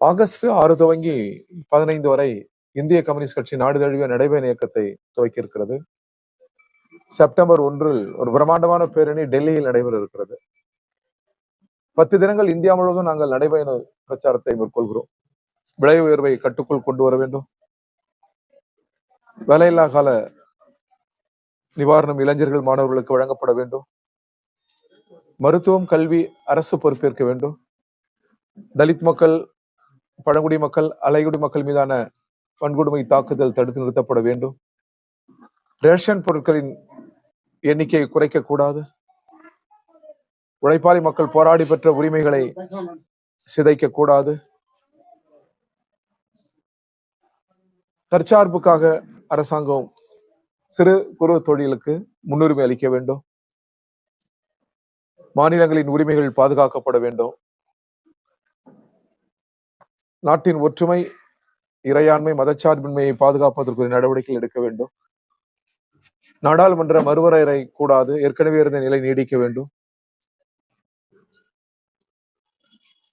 August 6 துவங்கி 15 வரை இந்திய கம்யூனிஸ்ட் கட்சி நாடு தழுவிய நடைபயண இயக்கத்தை துவக்கி இருக்கிறது. செப்டம்பர் 1 ஒரு பிரம்மாண்டமான பேரணி டெல்லியில் நடைபெற இருக்கிறது. 10 தினங்கள் இந்தியா முழுவதும் நாங்கள் நடைபயண பிரச்சாரத்தை மேற்கொள்கிறோம். விலை உயர்வை கட்டுக்குள் கொண்டு வர வேண்டும். வேலையில்லா கால நிவாரணம் இளைஞர்கள் மாணவர்களுக்கு வழங்கப்பட வேண்டும். மருத்துவம், கல்வி அரசு பொறுப்பேற்க வேண்டும். தலித் மக்கள், பழங்குடி மக்கள், அலைகுடி மக்கள் மீதான வன்கொடுமை தாக்குதல் தடுத்து நிறுத்தப்பட வேண்டும். ரேஷன் பொருட்களின் எண்ணிக்கையை குறைக்க கூடாது. உழைப்பாளி மக்கள் போராடி பெற்ற உரிமைகளை சிதைக்க கூடாது. தற்சார்புக்காக அரசாங்கம் சிறு குறு தொழிலுக்கு முன்னுரிமை அளிக்க வேண்டும். மாநிலங்களின் உரிமைகள் பாதுகாக்கப்பட வேண்டும். நாட்டின் ஒற்றுமை, இறையாண்மை, மதச்சார்பின்மையை பாதுகாப்பதற்குரிய நடவடிக்கைகள் எடுக்க வேண்டும். நாடாளுமன்ற மறுவரையறை கூடாது. ஏற்கனவே இருந்த நிலை நீடிக்க வேண்டும்.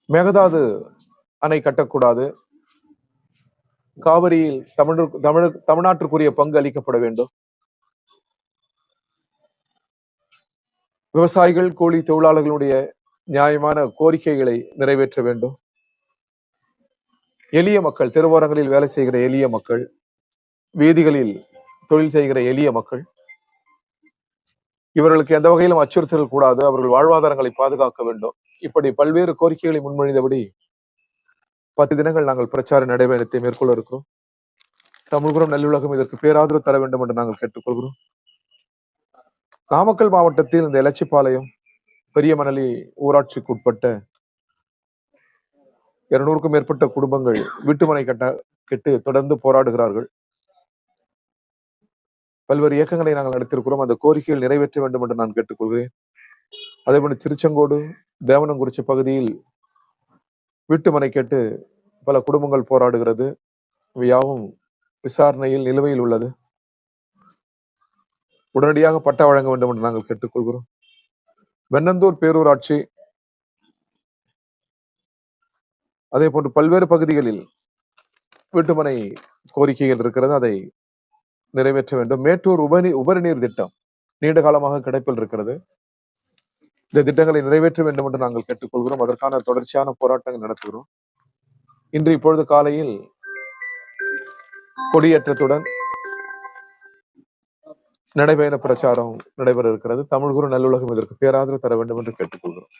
மேகதாது அணை கட்டக்கூடாது. காவிரியில் தமிழ்நாட்டிற்குரிய பங்கு அளிக்கப்பட வேண்டும். விவசாயிகள், கூலி தொழிலாளர்களுடைய நியாயமான கோரிக்கைகளை நிறைவேற்ற வேண்டும். எளிய மக்கள், தெருவோரங்களில் வேலை செய்கிற எளிய மக்கள், வீதிகளில் தொழில் செய்கிற எளிய மக்கள், இவர்களுக்கு எந்த வகையிலும் அச்சுறுத்தல் கூடாது. அவர்கள் வாழ்வாதாரங்களை பாதுகாக்க வேண்டும். இப்படி பல்வேறு கோரிக்கைகளை முன்மொழிந்தபடி 10 தினங்கள் நாங்கள் பிரச்சார நடைபயணத்தை மேற்கொள்ள இருக்கிறோம். தமிழ்குரம் நல்லுலகம் இதற்கு பேராதரவு தர வேண்டும் என்று நாங்கள் கேட்டுக்கொள்கிறோம். நாமக்கல் மாவட்டத்தில் இந்த எலச்சிபாளையம் பெரிய மணலி ஊராட்சிக்கு உட்பட்ட 200க்கும் மேற்பட்ட குடும்பங்கள் வீட்டுமனை கெட்டு தொடர்ந்து போராடுகிறார்கள். பல்வேறு இயக்கங்களை நாங்கள் நடத்தியிருக்கிறோம். அந்த கோரிக்கைகள் நிறைவேற்ற வேண்டும் என்று நான் கேட்டுக்கொள்கிறேன். அதேபோல திருச்செங்கோடு, தேவனங்குறிச்சி பகுதியில் வீட்டுமனை கேட்டு பல குடும்பங்கள் போராடுகிறது. இவையாவும் விசாரணையில் நிலுவையில் உள்ளது. உடனடியாக பட்டா வழங்க வேண்டும் என்று நாங்கள் கேட்டுக்கொள்கிறோம். வெண்ணந்தூர் பேரூராட்சி, அதே போன்று பல்வேறு பகுதிகளில் வீட்டுமனை கோரிக்கைகள் இருக்கிறது. அதை நிறைவேற்ற வேண்டும். மேட்டூர் உபரிநீர் திட்டம் நீண்ட காலமாக கிடைப்பில் இருக்கிறது. இந்த திட்டங்களை நிறைவேற்ற வேண்டும் என்று நாங்கள் கேட்டுக்கொள்கிறோம். அதற்கான தொடர்ச்சியான போராட்டங்கள் நடத்துகிறோம். இன்று இப்பொழுது காலையில் கொடியேற்றத்துடன் நடைபயண பிரச்சாரம் நடைபெற இருக்கிறது. தமிழ்குரு நல்லுலகம் இதற்கு பேராதரவு தர வேண்டும் என்று கேட்டுக்கொள்கிறோம்.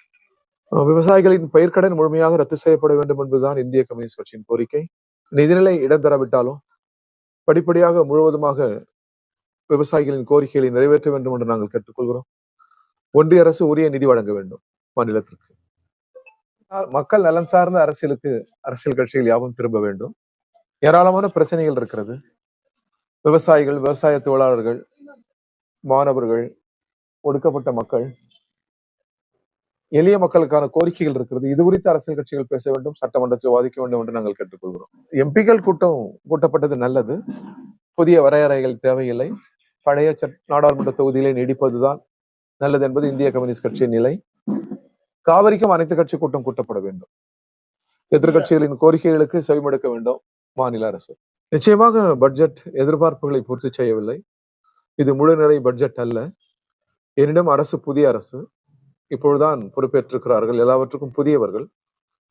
விவசாயிகளின் பயிர்க்கடன் முழுமையாக ரத்து செய்யப்பட வேண்டும் என்பதுதான் இந்திய கம்யூனிஸ்ட் கட்சியின் கோரிக்கை. நிதிநிலை இடம் தராவிட்டாலும் படிப்படியாக முழுவதுமாக விவசாயிகளின் கோரிக்கைகளை நிறைவேற்ற வேண்டும் என்று நாங்கள் கேட்டுக்கொள்கிறோம். ஒன்றிய அரசு உரிய நிதி வழங்க வேண்டும் மாநிலத்திற்கு. மக்கள் நலன் சார்ந்த அரசியல் கட்சிகள் யாவும் திரும்ப வேண்டும். ஏராளமான பிரச்சனைகள் இருக்கிறது. விவசாயிகள், விவசாய தொழிலாளர்கள், மாணவர்கள், ஒடுக்கப்பட்ட மக்கள், எளிய மக்களுக்கான கோரிக்கைகள் இருக்கிறது. இது குறித்து அரசியல் கட்சிகள் பேச வேண்டும், சட்டமன்றத்தில் வாதிக்க வேண்டும் என்று நாங்கள் கேட்டுக்கொள்கிறோம். எம்பிக்கள் கூட்டப்பட்டது நல்லது. புதிய வரையறைகள் தேவையில்லை. பழைய நாடாளுமன்ற தொகுதியிலே நீடிப்பதுதான் நல்லது என்பது இந்திய கம்யூனிஸ்ட் கட்சியின் நிலை. காவிரிக்கும் அனைத்து கட்சி கூட்டம் கூட்டப்பட வேண்டும். எதிர்கட்சிகளின் கோரிக்கைகளுக்கு செவிமடுக்க வேண்டும் மாநில அரசு. நிச்சயமாக பட்ஜெட் எதிர்பார்ப்புகளை பூர்த்தி செய்யவில்லை. இது முழு நிறை பட்ஜெட் அல்ல. என்னிடம் அரசு புதிய அரசு இப்பொழுதுதான் பொறுப்பேற்றிருக்கிறார்கள். எல்லாவற்றுக்கும் புதியவர்கள்.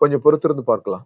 கொஞ்சம் பொறுத்திருந்து பார்க்கலாம்.